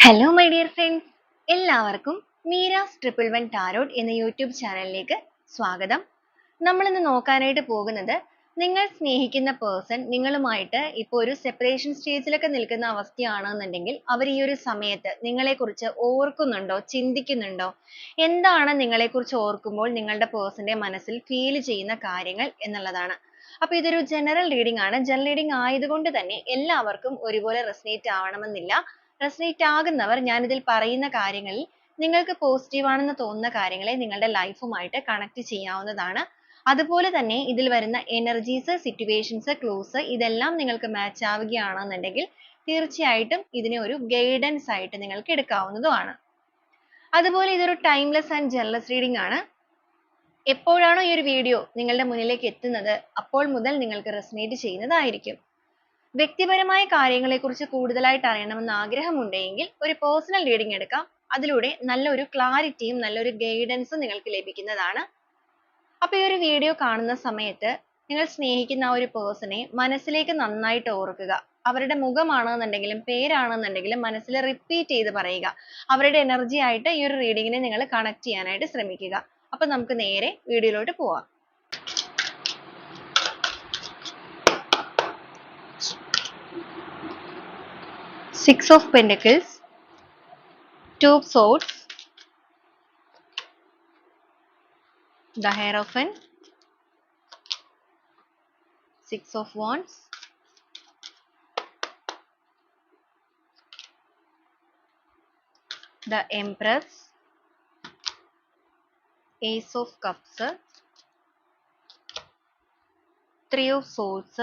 Hello my dear friends, എല്ലാവർക്കും Meera's triple one tarot എന്ന YouTube ചാനലിലേക്ക് സ്വാഗതം. നമ്മൾ ഇന്ന് നോക്കാനായിട്ട് പോകുന്നത്, നിങ്ങൾ സ്നേഹിക്കുന്ന പേഴ്സൺ നിങ്ങളുമായിട്ട് ഇപ്പോൾ ഒരു സെപ്പറേഷൻ സ്റ്റേജിലൊക്കെ നിൽക്കുന്ന അവസ്ഥയാണെന്നുണ്ടെങ്കിൽ അവർ ഈ ഒരു സമയത്ത് നിങ്ങളെക്കുറിച്ച് ഓർക്കുന്നുണ്ടോ, ചിന്തിക്കുന്നുണ്ടോ, എന്താണ് നിങ്ങളെക്കുറിച്ച് ഓർക്കുമ്പോൾ നിങ്ങളുടെ പേഴ്സന്റെ മനസ്സിൽ ഫീൽ ചെയ്യുന്ന കാര്യങ്ങൾ എന്നുള്ളതാണ്. അപ്പോൾ ഇതൊരു ജനറൽ റീഡിംഗ് ആണ്. ജനറൽ റീഡിംഗ് ആയതുകൊണ്ട് തന്നെ എല്ലാവർക്കും ഒരുപോലെ റെസനേറ്റ് ആവണമെന്നില്ല. റെസനേറ്റ് ആകുന്നവർ ഞാനിതിൽ പറയുന്ന കാര്യങ്ങളിൽ നിങ്ങൾക്ക് പോസിറ്റീവ് ആണെന്ന് തോന്നുന്ന കാര്യങ്ങളെ നിങ്ങളുടെ ലൈഫുമായിട്ട് കണക്ട് ചെയ്യാവുന്നതാണ്. അതുപോലെ തന്നെ ഇതിൽ വരുന്ന എനർജീസ്, സിറ്റുവേഷൻസ്, ക്ലൂസ് ഇതെല്ലാം നിങ്ങൾക്ക് മാച്ച് ആവുകയാണെന്നുണ്ടെങ്കിൽ തീർച്ചയായിട്ടും ഇതിനെ ഒരു ഗൈഡൻസ് ആയിട്ട് നിങ്ങൾക്ക് എടുക്കാവുന്നതുമാണ്. അതുപോലെ ഇതൊരു ടൈംലെസ് ആൻഡ് ജനറൽ റീഡിംഗ് ആണ്. എപ്പോഴാണോ ഈ ഒരു വീഡിയോ നിങ്ങളുടെ മുന്നിലേക്ക് എത്തുന്നത് അപ്പോൾ മുതൽ നിങ്ങൾക്ക് റെസനേറ്റ് ചെയ്യുന്നതായിരിക്കും. വ്യക്തിപരമായ കാര്യങ്ങളെക്കുറിച്ച് കൂടുതലായിട്ട് അറിയണമെന്ന് ആഗ്രഹമുണ്ടെങ്കിൽ ഒരു പേഴ്സണൽ റീഡിംഗ് എടുക്കാം. അതിലൂടെ നല്ലൊരു ക്ലാരിറ്റിയും നല്ലൊരു ഗൈഡൻസും നിങ്ങൾക്ക് ലഭിക്കുന്നതാണ്. അപ്പോൾ ഈ ഒരു വീഡിയോ കാണുന്ന സമയത്ത് നിങ്ങൾ സ്നേഹിക്കുന്ന ആ ഒരു പേഴ്സണെ മനസ്സിലേക്ക് നന്നായിട്ട് ഓർക്കുക. അവരുടെ മുഖമാണെന്നുണ്ടെങ്കിലും പേരാണെന്നുണ്ടെങ്കിലും മനസ്സിൽ റിപ്പീറ്റ് ചെയ്ത് പറയുക. അവരുടെ എനർജി ആയിട്ട് ഈ ഒരു റീഡിങ്ങിനെ നിങ്ങൾ കണക്ട് ചെയ്യാനായിട്ട് ശ്രമിക്കുക. അപ്പോൾ നമുക്ക് നേരെ വീഡിയോയിലോട്ട് പോവാം. Six of Pentacles, Two of Swords, the Hierophant, Six of Wands, the Empress, Ace of Cups, Three of Swords,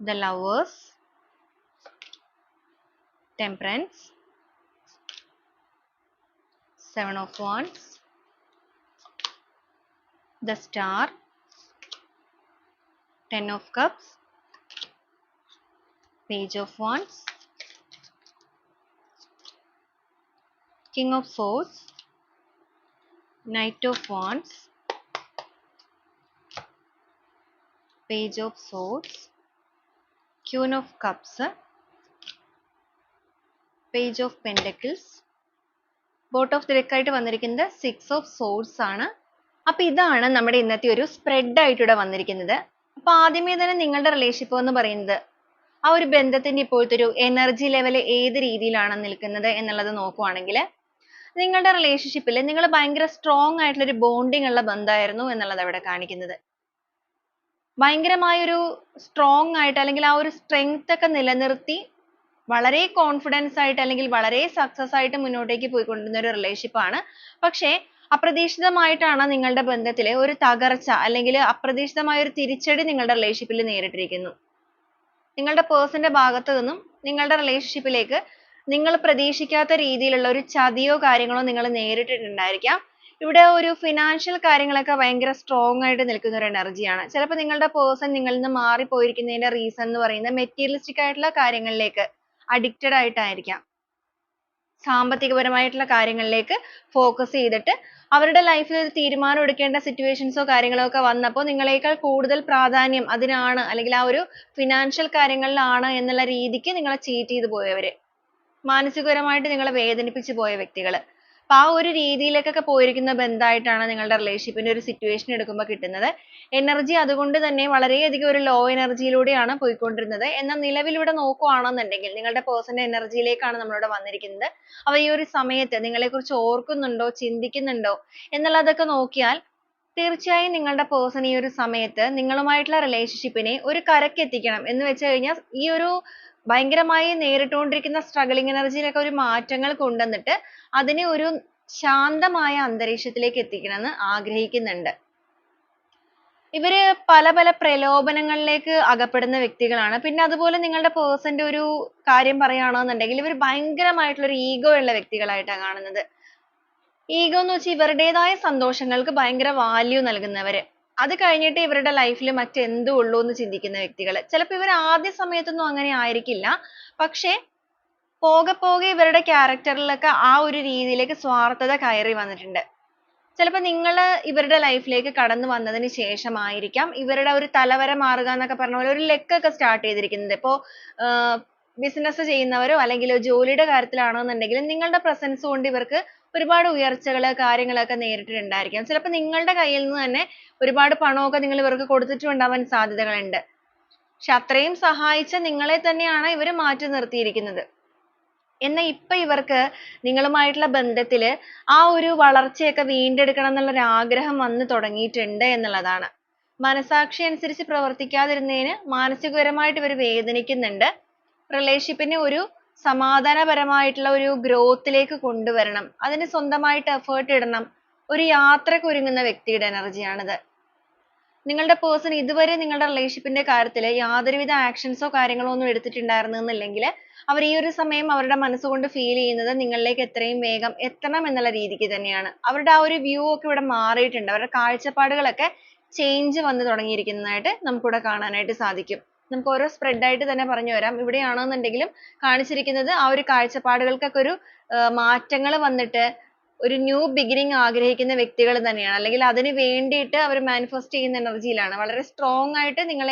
the Lovers, Temperance, Seven of Wands, the Star, Ten of Cups, Page of Wands, King of Swords, Knight of Wands, Page of Swords, Queen of Cups, Page of Pentacles, boat of the deck ആയിട്ട് വന്നിരിക്കുന്നത് six of swords ആണ്. അപ്പൊ ഇതാണ് നമ്മുടെ ഇന്നത്തെ ഒരു spread ആയിട്ട് ഇവിടെ വന്നിരിക്കുന്നത്. അപ്പൊ ആദ്യമേ തന്നെ നിങ്ങളുടെ റിലേഷൻഷിപ്പ് എന്ന് പറയുന്നത് ആ ഒരു ബന്ധത്തിന്റെ ഇപ്പോഴത്തെ ഒരു എനർജി ലെവൽ ഏത് രീതിയിലാണ് നിൽക്കുന്നത് എന്നുള്ളത് നോക്കുവാണെങ്കിൽ നിങ്ങളുടെ റിലേഷൻഷിപ്പിൽ നിങ്ങൾ ഭയങ്കര സ്ട്രോങ് ആയിട്ടുള്ള ഒരു ബോണ്ടിങ് ഉള്ള ബന്ധമായിരുന്നു എന്നുള്ളത് ഇവിടെ കാണിക്കുന്നത്. ഭയങ്കരമായ ഒരു സ്ട്രോങ് ആയിട്ട് അല്ലെങ്കിൽ ആ ഒരു സ്ട്രെങ്ത് ഒക്കെ നിലനിർത്തി വളരെ കോൺഫിഡൻസ് ആയിട്ട് അല്ലെങ്കിൽ വളരെ സക്സസ് ആയിട്ട് മുന്നോട്ടേക്ക് പോയിക്കൊണ്ടിരുന്ന ഒരു റിലേഷൻഷിപ്പ് ആണ്. പക്ഷേ അപ്രതീക്ഷിതമായിട്ടാണ് നിങ്ങളുടെ ബന്ധത്തിൽ ഒരു തകർച്ച അല്ലെങ്കിൽ അപ്രതീക്ഷിതമായ ഒരു തിരിച്ചടി നിങ്ങളുടെ റിലേഷൻഷിപ്പിൽ നേരിട്ടിരിക്കുന്നു. നിങ്ങളുടെ പേഴ്സന്റെ ഭാഗത്തു നിന്നും നിങ്ങളുടെ റിലേഷൻഷിപ്പിലേക്ക് നിങ്ങൾ പ്രതീക്ഷിക്കാത്ത രീതിയിലുള്ള ഒരു ചതിയോ കാര്യങ്ങളോ നിങ്ങൾ നേരിട്ടിട്ടുണ്ടായിരിക്കാം. ഇവിടെ ഒരു ഫിനാൻഷ്യൽ കാര്യങ്ങളൊക്കെ ഭയങ്കര സ്ട്രോങ് ആയിട്ട് നിൽക്കുന്ന ഒരു എനർജിയാണ്. ചിലപ്പോൾ നിങ്ങളുടെ പേഴ്സൺ നിങ്ങളിൽ നിന്ന് മാറിപ്പോയിരിക്കുന്നതിന്റെ റീസൺ എന്ന് പറയുന്നത് മെറ്റീരിയലിസ്റ്റിക് ആയിട്ടുള്ള കാര്യങ്ങളിലേക്ക് അഡിക്റ്റഡ് ആയിട്ടായിരിക്കാം. സാമ്പത്തികപരമായിട്ടുള്ള കാര്യങ്ങളിലേക്ക് ഫോക്കസ് ചെയ്തിട്ട് അവരുടെ ലൈഫിൽ ഒരു തീരുമാനം എടുക്കേണ്ട സിറ്റുവേഷൻസോ കാര്യങ്ങളോ ഒക്കെ വന്നപ്പോൾ നിങ്ങളേക്കാൾ കൂടുതൽ പ്രാധാന്യം അതിനാണ് അല്ലെങ്കിൽ ആ ഒരു ഫിനാൻഷ്യൽ കാര്യങ്ങളിലാണ് എന്നുള്ള രീതിക്ക് നിങ്ങളെ ചീറ്റ് ചെയ്തു പോയവര്, മാനസികപരമായിട്ട് നിങ്ങളെ വേദനിപ്പിച്ചു പോയ വ്യക്തികൾ. അപ്പൊ ആ ഒരു രീതിയിലേക്കൊക്കെ പോയിരിക്കുന്ന ബന്ധമായിട്ടാണ് നിങ്ങളുടെ റിലേഷൻഷിപ്പിന്റെ ഒരു സിറ്റുവേഷൻ എടുക്കുമ്പോൾ കിട്ടുന്നത്. എനർജി അതുകൊണ്ട് തന്നെ വളരെയധികം ഒരു ലോ എനർജിയിലൂടെയാണ് പോയിക്കൊണ്ടിരുന്നത്. എന്നാൽ നിലവിലൂടെ നോക്കുകയാണെന്നുണ്ടെങ്കിൽ നിങ്ങളുടെ പേഴ്സന്റെ എനർജിയിലേക്കാണ് നമ്മളിവിടെ വന്നിരിക്കുന്നത്. അവ ഈ ഒരു സമയത്ത് നിങ്ങളെക്കുറിച്ച് ഓർക്കുന്നുണ്ടോ, ചിന്തിക്കുന്നുണ്ടോ എന്നുള്ളതൊക്കെ നോക്കിയാൽ തീർച്ചയായും നിങ്ങളുടെ പേഴ്സൺ ഈ ഒരു സമയത്ത് നിങ്ങളുമായിട്ടുള്ള റിലേഷൻഷിപ്പിനെ ഒരു കരക്ക് എത്തിക്കണം എന്ന് വെച്ച് കഴിഞ്ഞാൽ ഈ ഒരു ഭയങ്കരമായി നേരിട്ടുകൊണ്ടിരിക്കുന്ന സ്ട്രഗിളിങ് എനർജിയിലൊക്കെ ഒരു മാറ്റങ്ങൾ കൊണ്ടുവന്നിട്ട് അതിനെ ഒരു ശാന്തമായ അന്തരീക്ഷത്തിലേക്ക് എത്തിക്കണമെന്ന് ആഗ്രഹിക്കുന്നുണ്ട്. ഇവര് പല പല പ്രലോഭനങ്ങളിലേക്ക് അകപ്പെടുന്ന വ്യക്തികളാണ്. പിന്നെ അതുപോലെ നിങ്ങളുടെ പേഴ്സന്റെ ഒരു കാര്യം പറയുകയാണെന്നുണ്ടെങ്കിൽ ഇവർ ഭയങ്കരമായിട്ടുള്ള ഒരു ഈഗോ ഉള്ള വ്യക്തികളായിട്ടാണ് കാണുന്നത്. ഈഗോ എന്ന് വെച്ചാൽ ഇവരുടേതായ സന്തോഷങ്ങൾക്ക് ഭയങ്കര വാല്യൂ നൽകുന്നവര്. അത് കഴിഞ്ഞിട്ട് ഇവരുടെ ലൈഫിൽ മറ്റെന്തും ഉള്ളൂ എന്ന് ചിന്തിക്കുന്ന വ്യക്തികൾ. ചിലപ്പോൾ ഇവർ ആദ്യ സമയത്തൊന്നും അങ്ങനെ ആയിരിക്കില്ല. പക്ഷേ പോകെ പോകെ ഇവരുടെ ക്യാരക്ടറിലൊക്കെ ആ ഒരു രീതിയിലേക്ക് സ്വാർത്ഥത കയറി വന്നിട്ടുണ്ട്. ചിലപ്പോൾ നിങ്ങൾ ഇവരുടെ ലൈഫിലേക്ക് കടന്നു വന്നതിന് ശേഷമായിരിക്കാം ഇവരുടെ ഒരു തലവര മാറുക എന്നൊക്കെ പറഞ്ഞ പോലെ ഒരു ലെക്കൊക്കെ സ്റ്റാർട്ട് ചെയ്തിരിക്കുന്നത്. ഇപ്പോൾ ബിസിനസ് ചെയ്യുന്നവരോ അല്ലെങ്കിൽ ജോലിയുടെ കാര്യത്തിലാണെന്നുണ്ടെങ്കിലും നിങ്ങളുടെ പ്രസൻസ് കൊണ്ട് ഇവർക്ക് ഒരുപാട് ഉയർച്ചകൾ കാര്യങ്ങളൊക്കെ നേരിട്ടിട്ടുണ്ടായിരിക്കാം. ചിലപ്പോൾ നിങ്ങളുടെ കയ്യിൽ നിന്ന് തന്നെ ഒരുപാട് പണമൊക്കെ നിങ്ങൾ ഇവർക്ക് കൊടുത്തിട്ടുണ്ടാവാൻ സാധ്യതകളുണ്ട്. പക്ഷെ അത്രയും സഹായിച്ച നിങ്ങളെ തന്നെയാണ് ഇവർ മാറ്റി നിർത്തിയിരിക്കുന്നത്. എന്നാൽ ഇപ്പൊ ഇവർക്ക് നിങ്ങളുമായിട്ടുള്ള ബന്ധത്തില് ആ ഒരു വളർച്ചയൊക്കെ വീണ്ടെടുക്കണം എന്നുള്ള ഒരു ആഗ്രഹം വന്നു തുടങ്ങിയിട്ടുണ്ട് എന്നുള്ളതാണ്. മനസാക്ഷി അനുസരിച്ച് പ്രവർത്തിക്കാതിരുന്നതിന് മാനസികപരമായിട്ട് ഇവർ വേദനിക്കുന്നുണ്ട്. റിലേഷൻഷിപ്പിനെ ഒരു സമാധാനപരമായിട്ടുള്ള ഒരു ഗ്രോത്തിലേക്ക് കൊണ്ടുവരണം. അതിന് സ്വന്തമായിട്ട് എഫേർട്ട് ഇടണം. ഒരു യാത്രക്ക് ഒരുങ്ങുന്ന വ്യക്തിയുടെ എനർജിയാണിത്. നിങ്ങളുടെ പേഴ്സൺ ഇതുവരെ നിങ്ങളുടെ റിലേഷൻഷിപ്പിന്റെ കാര്യത്തിൽ യാതൊരുവിധ ആക്ഷൻസോ കാര്യങ്ങളോ ഒന്നും എടുത്തിട്ടുണ്ടായിരുന്നില്ലെങ്കിൽ അവർ ഈ ഒരു സമയം അവരുടെ മനസ്സുകൊണ്ട് ഫീൽ ചെയ്യുന്നത് നിങ്ങളിലേക്ക് എത്രയും വേഗം എത്തണം എന്നുള്ള രീതിക്ക് തന്നെയാണ്. അവരുടെ ആ ഒരു വ്യൂ ഒക്കെ ഇവിടെ മാറിയിട്ടുണ്ട്. അവരുടെ കാഴ്ചപ്പാടുകളൊക്കെ ചേഞ്ച് വന്നു തുടങ്ങിയിരിക്കുന്നതായിട്ട് നമുക്കിവിടെ കാണാനായിട്ട് സാധിക്കും. നമുക്ക് ഓരോ സ്പ്രെഡ് ആയിട്ട് തന്നെ പറഞ്ഞു വരാം. ഇവിടെയാണെന്നുണ്ടെങ്കിലും കാണിച്ചിരിക്കുന്നത് ആ ഒരു കാഴ്ചപ്പാടുകൾക്കൊക്കെ ഒരു മാറ്റങ്ങൾ വന്നിട്ട് ഒരു ന്യൂ ബിഗിനിങ് ആഗ്രഹിക്കുന്ന വ്യക്തികൾ തന്നെയാണ്. അല്ലെങ്കിൽ അതിന് വേണ്ടിയിട്ട് അവർ മാനിഫെസ്റ്റ് ചെയ്യുന്ന എനർജിയിലാണ്. വളരെ സ്ട്രോങ് ആയിട്ട്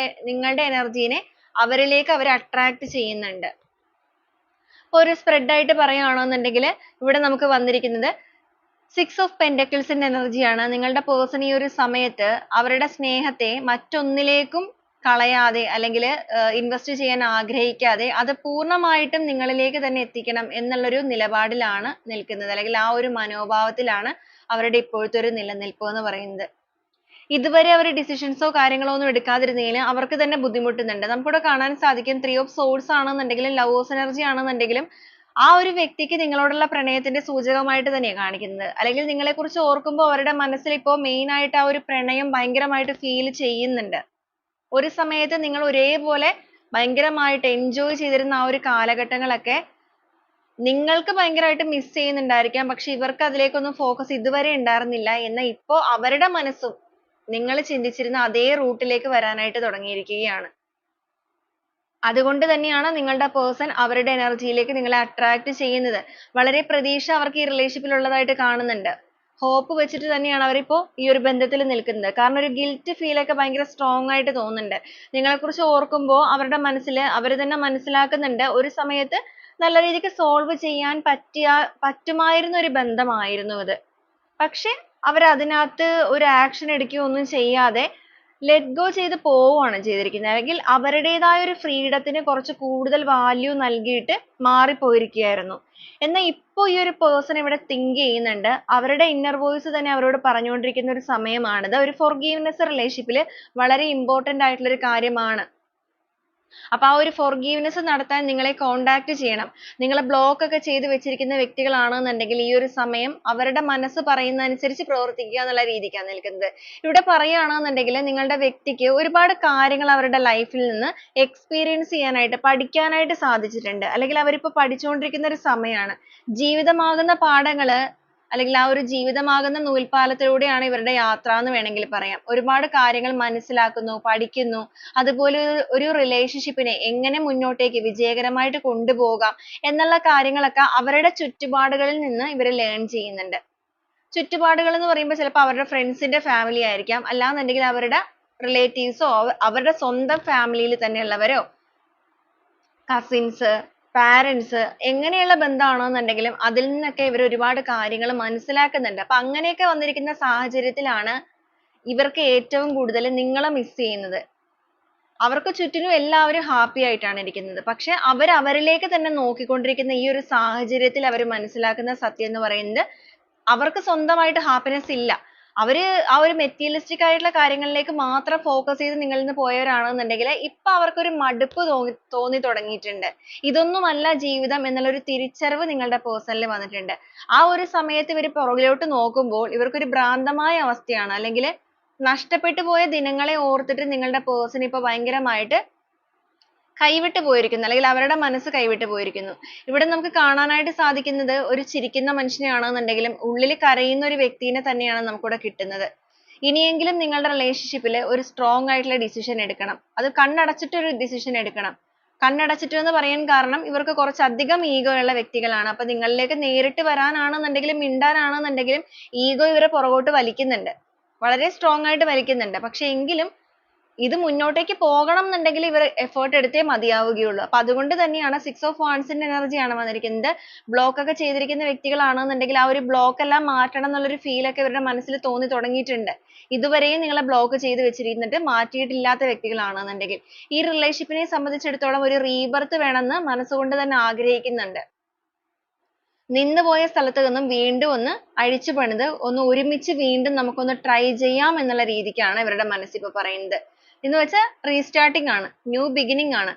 നിങ്ങളുടെ എനർജീനെ അവരിലേക്ക് അവർ അട്രാക്ട് ചെയ്യുന്നുണ്ട്. ഒരു സ്പ്രെഡ് ആയിട്ട് പറയുകയാണെന്നുണ്ടെങ്കിൽ ഇവിടെ നമുക്ക് വന്നിരിക്കുന്നത് 6 ഓഫ് പെന്റക്കിൾസിന്റെ എനർജിയാണ്. നിങ്ങളുടെ പേഴ്സൺ ഈ ഒരു സമയത്ത് അവരുടെ സ്നേഹത്തെ മറ്റൊന്നിലേക്കും കളയാതെ അല്ലെങ്കിൽ ഇൻവെസ്റ്റ് ചെയ്യാൻ ആഗ്രഹിക്കാതെ അത് പൂർണ്ണമായിട്ടും നിങ്ങളിലേക്ക് തന്നെ എത്തിക്കണം എന്നുള്ളൊരു നിലപാടിലാണ് നിൽക്കുന്നത്. അല്ലെങ്കിൽ ആ ഒരു മനോഭാവത്തിലാണ് അവരുടെ ഇപ്പോഴത്തെ ഒരു നിലനിൽപ്പ് എന്ന് പറയുന്നത്. ഇതുവരെ അവർ ഡിസിഷൻസോ കാര്യങ്ങളോ ഒന്നും എടുക്കാതിരുന്നതിന് അവർക്ക് തന്നെ ബുദ്ധിമുട്ടുന്നുണ്ട്. നമുക്കിവിടെ കാണാൻ സാധിക്കും 3 ഓഫ് സോഴ്സ് ആണെന്നുണ്ടെങ്കിലും ലവേഴ്സ് എനർജി ആണെന്നുണ്ടെങ്കിലും ആ ഒരു വ്യക്തിക്ക് നിങ്ങളോടുള്ള പ്രണയത്തിന്റെ സൂചകമായിട്ട് തന്നെയാണ് കാണിക്കുന്നത്. അല്ലെങ്കിൽ നിങ്ങളെക്കുറിച്ച് ഓർക്കുമ്പോൾ അവരുടെ മനസ്സിൽ ഇപ്പോൾ മെയിൻ ആയിട്ട് ആ ഒരു പ്രണയം ഭയങ്കരമായിട്ട് ഫീൽ ചെയ്യുന്നുണ്ട്. ഒരു സമയത്ത് നിങ്ങൾ ഒരേപോലെ ഭയങ്കരമായിട്ട് എൻജോയ് ചെയ്തിരുന്ന ആ ഒരു കാലഘട്ടങ്ങളൊക്കെ നിങ്ങൾക്ക് ഭയങ്കരമായിട്ട് മിസ് ചെയ്യുന്നുണ്ടായിരിക്കാം. പക്ഷെ ഇവർക്ക് അതിലേക്കൊന്നും ഫോക്കസ് ഇതുവരെ ഉണ്ടായിരുന്നില്ല. എന്നാൽ ഇപ്പോൾ അവരുടെ മനസ്സും നിങ്ങൾ ചിന്തിച്ചിരുന്ന അതേ റൂട്ടിലേക്ക് വരാനായിട്ട് തുടങ്ങിയിരിക്കുകയാണ്. അതുകൊണ്ട് തന്നെയാണ് നിങ്ങളുടെ പേഴ്സൺ അവരുടെ എനർജിയിലേക്ക് നിങ്ങളെ അട്രാക്ട് ചെയ്യുന്നത്. വളരെ പ്രതീക്ഷ അവർക്ക് ഈ റിലേഷൻഷിപ്പിൽ ഉള്ളതായിട്ട് കാണുന്നുണ്ട്. ഹോപ്പ് വെച്ചിട്ട് തന്നെയാണ് അവരിപ്പോൾ ഈ ഒരു ബന്ധത്തിൽ നിൽക്കുന്നത്. കാരണം ഒരു ഗിൽറ്റ് ഫീൽ ഒക്കെ ഭയങ്കര സ്ട്രോങ് ആയിട്ട് തോന്നുന്നുണ്ട്. നിങ്ങളെക്കുറിച്ച് ഓർക്കുമ്പോൾ അവരുടെ മനസ്സിൽ അവർ തന്നെ മനസ്സിലാക്കുന്നുണ്ട് ഒരു സമയത്ത് നല്ല രീതിക്ക് സോൾവ് ചെയ്യാൻ പറ്റുമായിരുന്ന ഒരു ബന്ധമായിരുന്നു ഇത്. പക്ഷെ അവർ അതിനകത്ത് ഒരു ആക്ഷൻ എടുക്കുകയോ ഒന്നും ചെയ്യാതെ ലെറ്റ് ഗോ ചെയ്ത് പോവുകയാണ് ചെയ്തിരിക്കുന്നത്. അല്ലെങ്കിൽ അവരുടേതായ ഒരു ഫ്രീഡത്തിന് കുറച്ച് കൂടുതൽ വാല്യൂ നൽകിയിട്ട് മാറിപ്പോയിരിക്കുകയായിരുന്നു. എന്നാൽ ഇപ്പോൾ ഈ ഒരു പേഴ്സൺ ഇവിടെ തിങ്ക് ചെയ്യുന്നുണ്ട്. അവരുടെ ഇന്നർ വോയിസ് തന്നെ അവരോട് പറഞ്ഞുകൊണ്ടിരിക്കുന്ന ഒരു സമയമാണിത്. ഒരു ഫോർഗീവ്നെസ് റിലേഷൻഷിപ്പിൽ വളരെ ഇമ്പോർട്ടന്റ് ആയിട്ടുള്ള ഒരു കാര്യമാണ്. അപ്പൊ ആ ഒരു ഫോർഗീവ്നെസ് നടത്താൻ നിങ്ങളെ കോണ്ടാക്ട് ചെയ്യണം. നിങ്ങൾ ബ്ലോക്ക് ഒക്കെ ചെയ്ത് വെച്ചിരിക്കുന്ന വ്യക്തികളാണെന്നുണ്ടെങ്കിൽ ഈ ഒരു സമയം അവരുടെ മനസ്സ് പറയുന്ന അനുസരിച്ച് പ്രവർത്തിക്കുക എന്നുള്ള രീതിക്കാണ് നിൽക്കുന്നത്. ഇവിടെ പറയുകയാണെന്നുണ്ടെങ്കിൽ നിങ്ങളുടെ വ്യക്തിക്ക് ഒരുപാട് കാര്യങ്ങൾ അവരുടെ ലൈഫിൽ നിന്ന് എക്സ്പീരിയൻസ് ചെയ്യാനായിട്ട് പഠിക്കാനായിട്ട് സാധിച്ചിട്ടുണ്ട്. അല്ലെങ്കിൽ അവരിപ്പോ പഠിച്ചുകൊണ്ടിരിക്കുന്ന ഒരു സമയമാണ്. ജീവിതമാകുന്ന പാഠങ്ങള് അല്ലെങ്കിൽ ആ ഒരു ജീവിതമാകുന്ന നൂൽപ്പാലത്തിലൂടെയാണ് ഇവരുടെ യാത്ര എന്ന് വേണമെങ്കിൽ പറയാം. ഒരുപാട് കാര്യങ്ങൾ മനസ്സിലാക്കുന്നു, പഠിക്കുന്നു. അതുപോലെ ഒരു റിലേഷൻഷിപ്പിനെ എങ്ങനെ മുന്നോട്ടേക്ക് വിജയകരമായിട്ട് കൊണ്ടുപോകാം എന്നുള്ള കാര്യങ്ങളൊക്കെ അവരുടെ ചുറ്റുപാടുകളിൽ നിന്ന് ഇവർ ലേൺ ചെയ്യുന്നുണ്ട്. ചുറ്റുപാടുകൾ എന്ന് പറയുമ്പോൾ ചിലപ്പോൾ അവരുടെ ഫ്രണ്ട്സിന്റെ ഫാമിലി ആയിരിക്കാം, അല്ലാന്നുണ്ടെങ്കിൽ അവരുടെ റിലേറ്റീവ്സോ അവരുടെ സ്വന്തം ഫാമിലിയിൽ തന്നെയുള്ളവരോ കസിൻസ് പാരന്റ്സ് എങ്ങനെയുള്ള ബന്ധമാണെന്നുണ്ടെങ്കിലും അതിൽ നിന്നൊക്കെ ഇവർ ഒരുപാട് കാര്യങ്ങൾ മനസ്സിലാക്കുന്നുണ്ട്. അപ്പൊ അങ്ങനെയൊക്കെ വന്നിരിക്കുന്ന സാഹചര്യത്തിലാണ് ഇവർക്ക് ഏറ്റവും കൂടുതൽ നിങ്ങളെ മിസ് ചെയ്യുന്നത്. അവർക്ക് ചുറ്റിനും എല്ലാവരും ഹാപ്പി ആയിട്ടാണ് ഇരിക്കുന്നത്. പക്ഷെ അവർ അവരിലേക്ക് തന്നെ നോക്കിക്കൊണ്ടിരിക്കുന്ന ഈ ഒരു സാഹചര്യത്തിൽ അവർ മനസ്സിലാക്കുന്ന സത്യം എന്ന് പറയുന്നത് അവർക്ക് സ്വന്തമായിട്ട് ഹാപ്പിനെസ് ഇല്ല. അവര് ആ ഒരു മെറ്റീരിയലിസ്റ്റിക് ആയിട്ടുള്ള കാര്യങ്ങളിലേക്ക് മാത്രം ഫോക്കസ് ചെയ്ത് നിങ്ങളിൽ നിന്ന് പോയവരാണെന്നുണ്ടെങ്കിൽ ഇപ്പൊ അവർക്കൊരു മടുപ്പ് തോന്നി തുടങ്ങിയിട്ടുണ്ട്. ഇതൊന്നുമല്ല ജീവിതം എന്നുള്ള ഒരു തിരിച്ചറിവ് നിങ്ങളുടെ പേഴ്സണിൽ വന്നിട്ടുണ്ട്. ആ ഒരു സമയത്ത് ഇവർ പുറകിലോട്ട് നോക്കുമ്പോൾ ഇവർക്കൊരു ഭ്രാന്തമായ അവസ്ഥയാണ്. അല്ലെങ്കിൽ നഷ്ടപ്പെട്ടു പോയ ദിനങ്ങളെ ഓർത്തിട്ട് നിങ്ങളുടെ പേഴ്സൺ ഇപ്പൊ ഭയങ്കരമായിട്ട് കൈവിട്ട് പോയിരിക്കുന്നു. അല്ലെങ്കിൽ അവരുടെ മനസ്സ് കൈവിട്ട് പോയിരിക്കുന്നു. ഇവിടെ നമുക്ക് കാണാനായിട്ട് സാധിക്കുന്നത് ഒരു ചിരിക്കുന്ന മനുഷ്യനെയാണെന്നുണ്ടെങ്കിലും ഉള്ളിൽ കരയുന്ന ഒരു വ്യക്തിനെ തന്നെയാണ് നമുക്കിവിടെ കിട്ടുന്നത്. ഇനിയെങ്കിലും നിങ്ങളുടെ റിലേഷൻഷിപ്പിൽ ഒരു സ്ട്രോങ് ആയിട്ടുള്ള ഡിസിഷൻ എടുക്കണം. അത് കണ്ണടച്ചിട്ട് ഒരു ഡിസിഷൻ എടുക്കണം. കണ്ണടച്ചിട്ട് എന്ന് പറയാൻ കാരണം ഇവർക്ക് കുറച്ചധികം ഈഗോ ഉള്ള വ്യക്തികളാണ്. അപ്പൊ നിങ്ങളിലേക്ക് നേരിട്ട് വരാനാണെന്നുണ്ടെങ്കിലും മിണ്ടാനാണെന്നുണ്ടെങ്കിലും ഈഗോ ഇവരെ പുറകോട്ട് വലിക്കുന്നുണ്ട്. വളരെ സ്ട്രോങ് ആയിട്ട് വലിക്കുന്നുണ്ട്. പക്ഷെ എങ്കിലും ഇത് മുന്നോട്ടേക്ക് പോകണം എന്നുണ്ടെങ്കിൽ ഇവർ എഫേർട്ട് എടുത്തേ മതിയാവുകയുള്ളൂ. അപ്പൊ അതുകൊണ്ട് തന്നെയാണ് 6 of Wands ന്റെ എനർജിയാണ് വന്നിരിക്കുന്നത്. ബ്ലോക്ക് ഒക്കെ ചെയ്തിരിക്കുന്ന വ്യക്തികളാണെന്നുണ്ടെങ്കിൽ ആ ഒരു ബ്ലോക്ക് എല്ലാം മാറ്റണം എന്നുള്ളൊരു ഫീൽ ഒക്കെ ഇവരുടെ മനസ്സിൽ തോന്നി തുടങ്ങിയിട്ടുണ്ട്. ഇതുവരെയും നിങ്ങളെ ബ്ലോക്ക് ചെയ്ത് വെച്ചിരുന്നിട്ട് മാറ്റിയിട്ടില്ലാത്ത വ്യക്തികളാണെന്നുണ്ടെങ്കിൽ ഈ റിലേഷൻഷിപ്പിനെ സംബന്ധിച്ചിടത്തോളം ഒരു റീബർത്ത് വേണമെന്ന് മനസ്സുകൊണ്ട് തന്നെ ആഗ്രഹിക്കുന്നുണ്ട്. നിന്നുപോയ സ്ഥലത്ത് നിന്നും വീണ്ടും ഒന്ന് അഴിച്ചു പണിത് ഒന്ന് ഒരുമിച്ച് വീണ്ടും നമുക്കൊന്ന് ട്രൈ ചെയ്യാം എന്നുള്ള രീതിക്കാണ് ഇവരുടെ മനസ്സ് ഇപ്പൊ പറയുന്നത്. എന്ന് വെച്ചാൽ റീസ്റ്റാർട്ടിംഗ് ആണ്, ന്യൂ ബിഗിനിങ് ആണ്.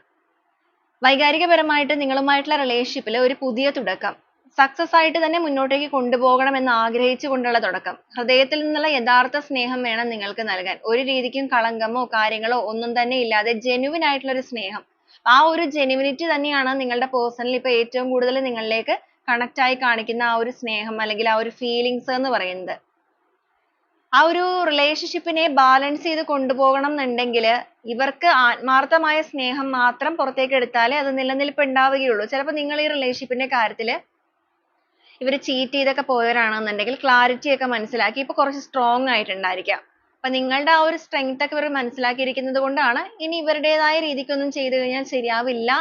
വൈകാരികപരമായിട്ട് നിങ്ങളുമായിട്ടുള്ള റിലേഷൻഷിപ്പിൽ ഒരു പുതിയ തുടക്കം, സക്സസ് ആയിട്ട് തന്നെ മുന്നോട്ടേക്ക് കൊണ്ടുപോകണം എന്ന് ആഗ്രഹിച്ചുകൊണ്ടുള്ള തുടക്കം. ഹൃദയത്തിൽ നിന്നുള്ള യഥാർത്ഥ സ്നേഹം വേണം നിങ്ങൾക്ക് നൽകാൻ. ഒരു രീതിക്കും കളങ്കമോ കാര്യങ്ങളോ ഒന്നും തന്നെ ഇല്ലാതെ ജെന്യുവിൻ ആയിട്ടുള്ള ഒരു സ്നേഹം. ആ ഒരു ജെന്യുവിനിറ്റി തന്നെയാണ് നിങ്ങളുടെ പേഴ്സണൽ ഇപ്പൊ ഏറ്റവും കൂടുതൽ നിങ്ങളിലേക്ക് കണക്ട് ആയി കാണിക്കുന്ന ആ ഒരു സ്നേഹം അല്ലെങ്കിൽ ആ ഒരു ഫീലിങ്സ് എന്ന് പറയുന്നത്. ആ ഒരു റിലേഷൻഷിപ്പിനെ ബാലൻസ് ചെയ്ത് കൊണ്ടുപോകണം എന്നുണ്ടെങ്കിൽ ഇവർക്ക് ആത്മാർത്ഥമായ സ്നേഹം മാത്രം പുറത്തേക്ക് എടുത്താലേ അത് നിലനിൽപ്പ് ഉണ്ടാവുകയുള്ളൂ. ചിലപ്പോൾ നിങ്ങൾ ഈ റിലേഷൻഷിപ്പിന്റെ കാര്യത്തിൽ ഇവർ ചീറ്റ് ചെയ്തൊക്കെ പോയവരാണെന്നുണ്ടെങ്കിൽ ക്ലാരിറ്റി ഒക്കെ മനസ്സിലാക്കി ഇപ്പൊ കുറച്ച് സ്ട്രോങ് ആയിട്ടുണ്ടായിരിക്കാം. അപ്പൊ നിങ്ങളുടെ ആ ഒരു സ്ട്രെങ്ത് ഒക്കെ ഇവർ മനസ്സിലാക്കിയിരിക്കുന്നത് കൊണ്ടാണ് ഇനി ഇവരുടേതായ രീതിക്കൊന്നും ചെയ്തു കഴിഞ്ഞാൽ ശരിയാവില്ല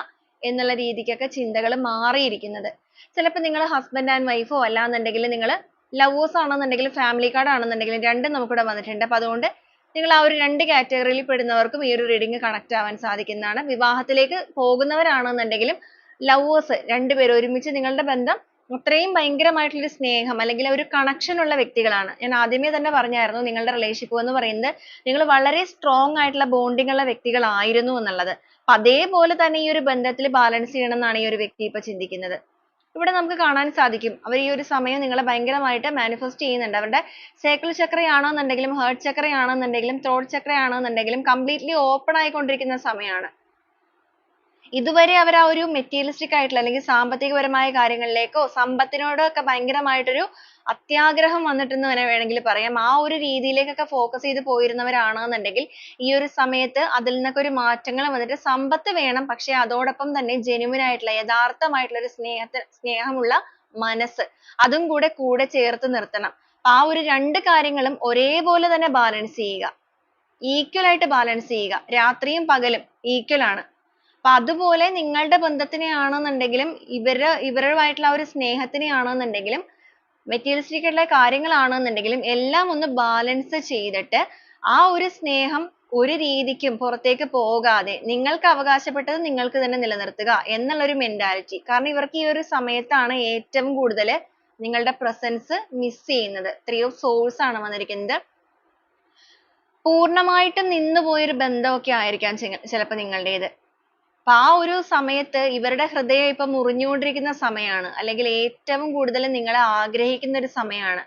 എന്നുള്ള രീതിക്കൊക്കെ ചിന്തകൾ മാറിയിരിക്കുന്നത്. ചിലപ്പോൾ നിങ്ങൾ ഹസ്ബൻഡ് ആൻഡ് വൈഫോ അല്ലാന്നുണ്ടെങ്കിൽ നിങ്ങൾ ലവേഴ്സ് ആണെന്നുണ്ടെങ്കിലും ഫാമിലി കാർഡ് ആണെന്നുണ്ടെങ്കിലും രണ്ടും നമുക്കിവിടെ വന്നിട്ടുണ്ട്. അപ്പൊ അതുകൊണ്ട് നിങ്ങൾ ആ ഒരു രണ്ട് കാറ്റഗറിയിൽ പെടുന്നവർക്കും ഈ ഒരു റീഡിംഗ് കണക്ട് ആവാൻ സാധിക്കുന്നതാണ്. വിവാഹത്തിലേക്ക് പോകുന്നവരാണെന്നുണ്ടെങ്കിലും ലവേഴ്സ് രണ്ടുപേരും ഒരുമിച്ച് നിങ്ങളുടെ ബന്ധം അത്രയും ഭയങ്കരമായിട്ടുള്ള സ്നേഹം അല്ലെങ്കിൽ ഒരു കണക്ഷൻ ഉള്ള വ്യക്തികളാണ്. ഞാൻ ആദ്യമേ തന്നെ പറഞ്ഞായിരുന്നു നിങ്ങളുടെ റിലേഷൻഷിപ്പ് എന്ന് പറയുന്നത് നിങ്ങൾ വളരെ സ്ട്രോങ് ആയിട്ടുള്ള ബോണ്ടിങ് ഉള്ള വ്യക്തികളായിരുന്നു എന്നുള്ളത്. അപ്പൊ അതേപോലെ തന്നെ ഈ ഒരു ബന്ധത്തിൽ ബാലൻസ് ചെയ്യണം എന്നാണ് ഈ ഒരു വ്യക്തി ഇപ്പൊ ചിന്തിക്കുന്നത്. ഇവിടെ നമുക്ക് കാണാൻ സാധിക്കും അവർ ഈ ഒരു സമയം നിങ്ങളെ ഭയങ്കരമായിട്ട് മാനിഫെസ്റ്റ് ചെയ്യുന്നുണ്ട്. അവരുടെ സേക്രൽ ചക്രയാണെന്നുണ്ടെങ്കിലും ഹേർട്ട് ചക്രയാണെന്നുണ്ടെങ്കിലും ത്രോട്ട് ചക്രയാണെന്നുണ്ടെങ്കിലും കംപ്ലീറ്റ്ലി ഓപ്പൺ ആയിക്കൊണ്ടിരിക്കുന്ന സമയമാണ്. ഇതുവരെ അവർ ആ ഒരു മെറ്റീരിയലിസ്റ്റിക് ആയിട്ടുള്ള അല്ലെങ്കിൽ സാമ്പത്തികപരമായ കാര്യങ്ങളിലേക്കോ സമ്പത്തിനോടോ ഒക്കെ ഭയങ്കരമായിട്ടൊരു അത്യാഗ്രഹം വന്നിട്ടെന്ന് തന്നെ വേണമെങ്കിൽ പറയാം. ആ ഒരു രീതിയിലേക്കൊക്കെ ഫോക്കസ് ചെയ്ത് പോയിരുന്നവരാണെന്നുണ്ടെങ്കിൽ ഈ ഒരു സമയത്ത് അതിൽ നിന്നൊക്കെ ഒരു മാറ്റങ്ങൾ വന്നിട്ട് സമ്പത്ത് വേണം, പക്ഷെ അതോടൊപ്പം തന്നെ ജെന്യുവിൻ ആയിട്ടുള്ള യഥാർത്ഥമായിട്ടുള്ള ഒരു സ്നേഹമുള്ള മനസ്സ് അതും കൂടെ ചേർത്ത് നിർത്തണം. ആ ഒരു രണ്ട് കാര്യങ്ങളും ഒരേപോലെ തന്നെ ബാലൻസ് ചെയ്യുക, ഈക്വൽ ആയിട്ട് ബാലൻസ് ചെയ്യുക. രാത്രിയും പകലും ഈക്വൽ ആണ്. അപ്പൊ അതുപോലെ നിങ്ങളുടെ ബന്ധത്തിനെ ആണെന്നുണ്ടെങ്കിലും ഇവരുമായിട്ടുള്ള ആ ഒരു സ്നേഹത്തിനെ ആണെന്നുണ്ടെങ്കിലും മെറ്റീരിയലിസ്റ്റിക് ആയിട്ടുള്ള കാര്യങ്ങളാണെന്നുണ്ടെങ്കിലും എല്ലാം ഒന്ന് ബാലൻസ് ചെയ്തിട്ട് ആ ഒരു സ്നേഹം ഒരു രീതിക്കും പുറത്തേക്ക് പോകാതെ നിങ്ങൾക്ക് അവകാശപ്പെട്ടത് നിങ്ങൾക്ക് തന്നെ നിലനിർത്തുക എന്നുള്ള ഒരു മെന്റാലിറ്റി. കാരണം ഇവർക്ക് ഈ ഒരു സമയത്താണ് ഏറ്റവും കൂടുതൽ നിങ്ങളുടെ പ്രസൻസ് മിസ് ചെയ്യുന്നത്. 3 of Swords ആണ് വന്നിരിക്കുന്നത്. പൂർണ്ണമായിട്ടും നിന്നുപോയൊരു ബന്ധമൊക്കെ ആയിരിക്കാം ചിലപ്പോൾ നിങ്ങളുടേത്. അപ്പൊ ആ ഒരു സമയത്ത് ഇവരുടെ ഹൃദയം ഇപ്പൊ മുറിഞ്ഞുകൊണ്ടിരിക്കുന്ന സമയമാണ്, അല്ലെങ്കിൽ ഏറ്റവും കൂടുതൽ നിങ്ങളെ ആഗ്രഹിക്കുന്ന ഒരു സമയമാണ്.